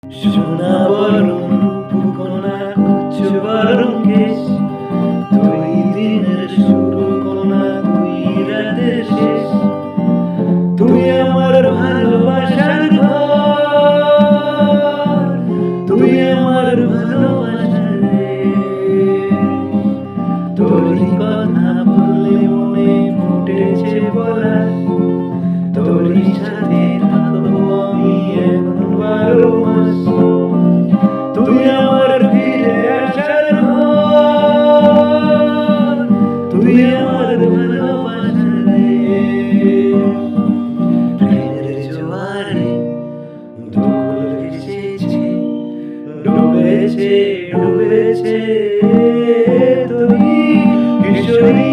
সোনা বরণ রূপকণা উচ্চ বরণ কেশ, দুই দিনের শুরু কণা দুই রাতের শেষ। তুই আমার ভালোবাসার ঘর, তুই আমার ভালোবাসার দেশ। তোরই কথা বললে মনে ফুটেছে পলাশ, তোরই সাথে থাকবো আমি এখন 12 মাস। তুই আমার ফিরে আসার ঘর, তুই আমার ভালোবাসার দেশ। প্রেমের জোয়ারে দুকুল ভেসেছে, ডুবেছে ডুবেছে তুই কিশোরী